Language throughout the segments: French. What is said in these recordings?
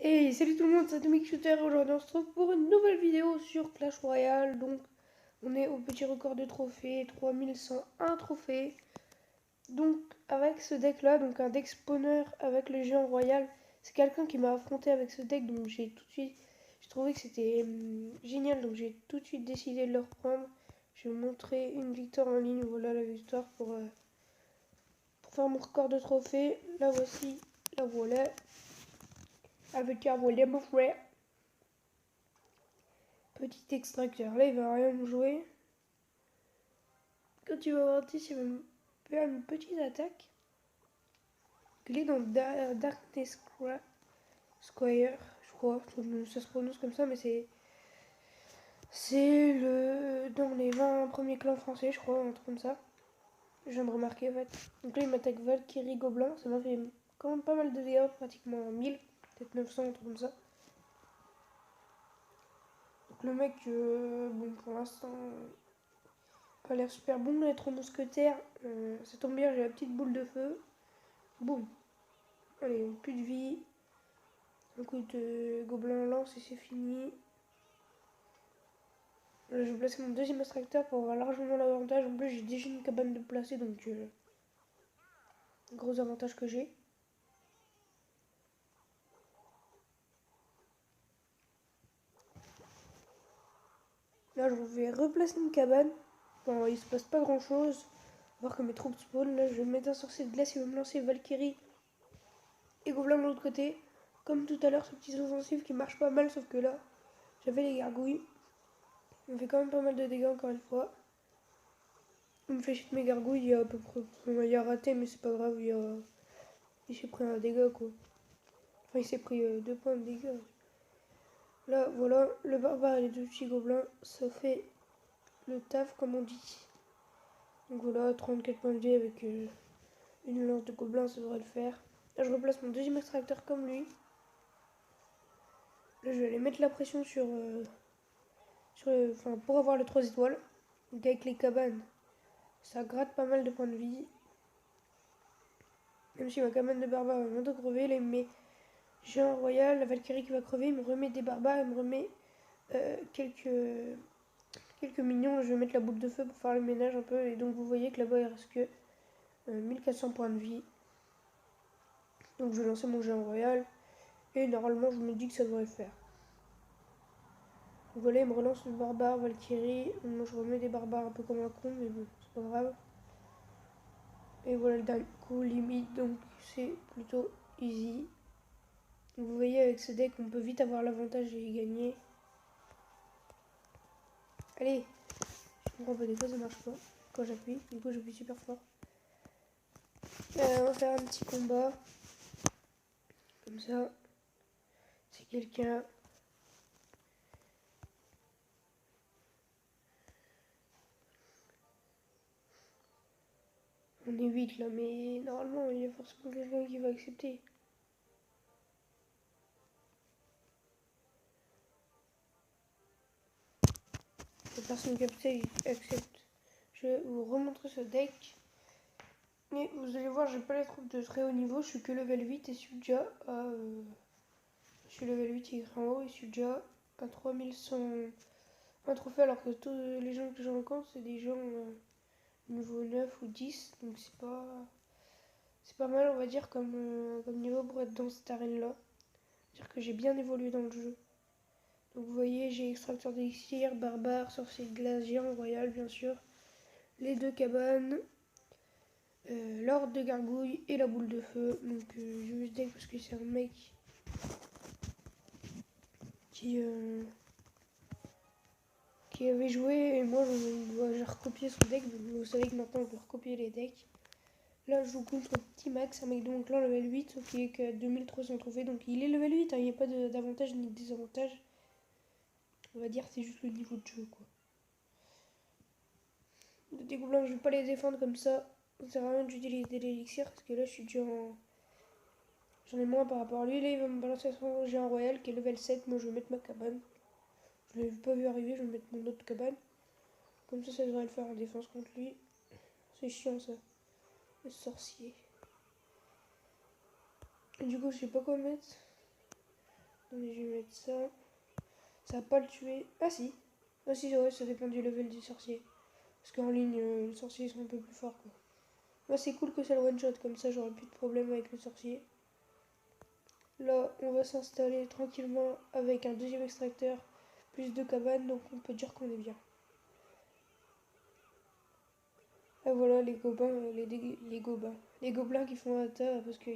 Hey, salut tout le monde, c'est Atomic Shooter. Aujourd'hui, on se retrouve pour une nouvelle vidéo sur Clash Royale. Donc, on est au petit record de trophées, 3101 trophées. Donc, avec ce deck-là, donc un deck spawner avec le géant royal, c'est quelqu'un qui m'a affronté avec ce deck. Donc, j'ai trouvé que c'était génial. Donc, j'ai tout de suite décidé de le reprendre. Je vais vous montrer une victoire en ligne. Voilà la victoire pour faire mon record de trophées. La voici, la voilà. Avec un volet, mon frère. Petit extracteur, là il va rien nous jouer. Quand tu vas voir ici, il va me faire une petite attaque. Il est dans Darkness Squire, je crois, ça se prononce comme ça, mais c'est dans les 20 premiers clans français, je crois, un truc comme ça. Je viens de remarquer en fait. Donc là il m'attaque Valkyrie Gobelin, ça m'a fait quand même pas mal de dégâts, pratiquement 1000, peut-être 900, un truc comme ça. Donc le mec, bon pour l'instant, pas l'air super bon, là, être mousquetaire, ça tombe bien, j'ai la petite boule de feu. Boum. Allez, plus de vie. Un coup de gobelin lance et c'est fini. Là, je vais placer mon deuxième extracteur pour avoir largement l'avantage. En plus, j'ai déjà une cabane de placer, donc gros avantage que j'ai. Là, je vais replacer une cabane. Bon, il se passe pas grand chose. Voir que mes troupes spawn. Là, je vais mettre un sorcier de glace. Il va me lancer Valkyrie et gobelin de l'autre côté. Comme tout à l'heure, ce petit offensif qui marche pas mal, sauf que là, j'avais les gargouilles. On fait quand même pas mal de dégâts encore une fois. Il me fait chier de mes gargouilles, il y a à peu près. Il a raté, mais c'est pas grave, il s'est pris un dégât quoi. Enfin, il s'est pris 2 points de dégâts. Là, voilà, le barbare et les 2 petits gobelins, ça fait le taf comme on dit. Donc voilà, 34 points de vie avec une lance de gobelin, ça devrait le faire. Là, je replace mon deuxième extracteur comme lui. Là, je vais aller mettre la pression pour avoir le 3 étoiles. Donc avec les cabanes, ça gratte pas mal de points de vie. Même si ma cabane de barbare va bientôt crever, là il me met géant royal, la Valkyrie qui va crever, il me remet des barbares, il me remet quelques minions. Je vais mettre la boule de feu pour faire le ménage un peu. Et donc vous voyez que là-bas il reste que 1400 points de vie. Donc je vais lancer mon géant royal. Et normalement je me dis que ça devrait le faire. Donc voilà, il me relance le barbare, Valkyrie. Moi je remets des barbares un peu comme un con, mais bon, c'est pas grave. Et voilà le dernier coup, limite, donc c'est plutôt easy. Donc vous voyez avec ce deck on peut vite avoir l'avantage et gagner. Allez, je comprends pas, des fois ça marche pas quand j'appuie, du coup j'appuie super fort. On va faire un petit combat. Comme ça, si quelqu'un... On est 8 là, mais normalement il y a forcément quelqu'un qui va accepter. La personne qui accepte. Je vais vous remontrer ce deck. Mais vous allez voir, j'ai pas les troupes de très haut niveau, je suis que level 8 et je suis déjà à... je suis level 8 écrit en haut et je suis déjà à 3100 un trophée, alors que tous les gens que je rencontre c'est des gens niveau 9 ou 10, donc c'est pas mal on va dire comme niveau pour être dans cette arène là. C'est-à-dire que j'ai bien évolué dans le jeu. Donc vous voyez, j'ai extracteur d'élixir, barbare, sorcier de glace, géant royal bien sûr, les 2 cabanes, l'ordre de gargouille et la boule de feu. Donc je veux ce deck parce que c'est un mec qui avait joué et moi j'ai recopié son deck. Donc vous savez que maintenant je peux recopier les decks. Là je joue contre Petit Max, un mec de mon clan level 8, sauf qu'il est qu'à 2300 trophées, donc il est level 8, hein, il n'y a pas d'avantage ni de désavantage. On va dire c'est juste le niveau de jeu quoi. Des gobelins, je vais pas les défendre comme ça. Ça sert à rien d'utiliser l'élixir parce que là je suis déjà j'en ai moins par rapport à lui. Là il va me balancer son géant royal qui est level 7. Moi je vais mettre ma cabane. Je l'ai pas vu arriver, je vais mettre mon autre cabane. Comme ça devrait le faire en défense contre lui. C'est chiant ça. Le sorcier. Et du coup je sais pas quoi mettre. Donc je vais mettre ça. Ça va pas le tuer. Ah si. Ah si, ouais, ça dépend du level du sorcier. Parce qu'en ligne, les sorciers sont un peu plus forts, quoi. Moi, c'est cool que ça le one-shot, comme ça j'aurai plus de problème avec le sorcier. Là, on va s'installer tranquillement avec un deuxième extracteur, plus de cabanes, donc on peut dire qu'on est bien. Ah voilà, les gobelins, les gobelins qui font un tas, parce que...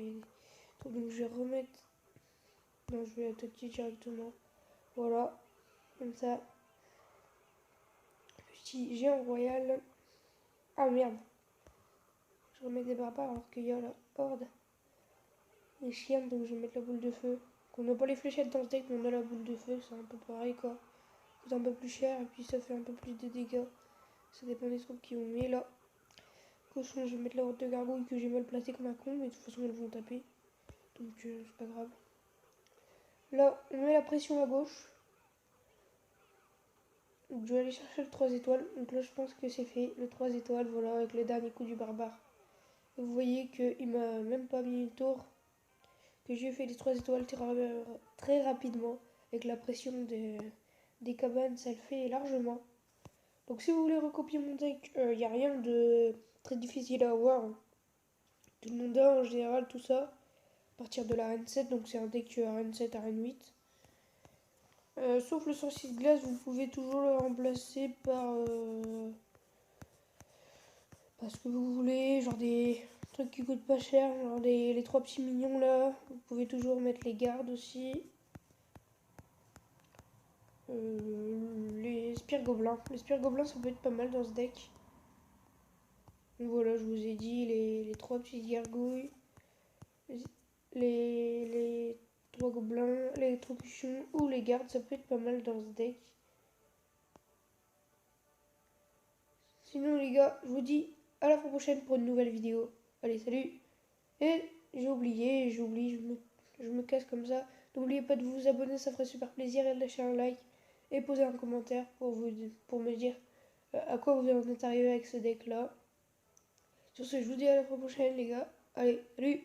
Donc je vais remettre... Non, je vais attaquer directement. Voilà, comme ça. Petit géant royal. Ah merde. Je remets des barbares alors qu'il y a la horde. Les chiens, donc je vais mettre la boule de feu. On n'a pas les fléchettes dans ce deck, mais on a la boule de feu, c'est un peu pareil quoi. C'est un peu plus cher et puis ça fait un peu plus de dégâts. Ça dépend des troupes qui ont mis là. Cochon, je vais mettre la horde de gargouilles que j'ai mal placée comme un con, mais de toute façon elles vont taper. Donc c'est pas grave. Là, on met la pression à gauche. Donc je vais aller chercher le 3 étoiles. Donc là je pense que c'est fait. Le 3 étoiles, voilà, avec le dernier coup du barbare. Et vous voyez qu'il m'a même pas mis une tour. Que j'ai fait les 3 étoiles très rapidement. Avec la pression des cabanes, ça le fait largement. Donc si vous voulez recopier mon deck, il n'y a rien de très difficile à avoir. Tout le monde a en général tout ça. À partir de la reine 7, donc c'est un deck à reine 7 à reine 8. Sauf le sorcier de glace, vous pouvez toujours le remplacer par ce que vous voulez, genre des trucs qui coûtent pas cher, genre les 3 petits mignons là. Vous pouvez toujours mettre les gardes aussi. Les spires gobelins. Les spires gobelins, ça peut être pas mal dans ce deck. Donc voilà, je vous ai dit les 3 petites gargouilles, les 3 gobelins, les 3 cochons ou les gardes, ça peut être pas mal dans ce deck. Sinon les gars, je vous dis à la fois prochaine pour une nouvelle vidéo. Allez, salut. Et j'oublie, je me casse comme ça. N'oubliez pas de vous abonner, ça ferait super plaisir, et de lâcher un like et poser un commentaire pour me dire à quoi vous en êtes arrivé avec ce deck là. Sur ce, je vous dis à la fois prochaine les gars. Allez, salut.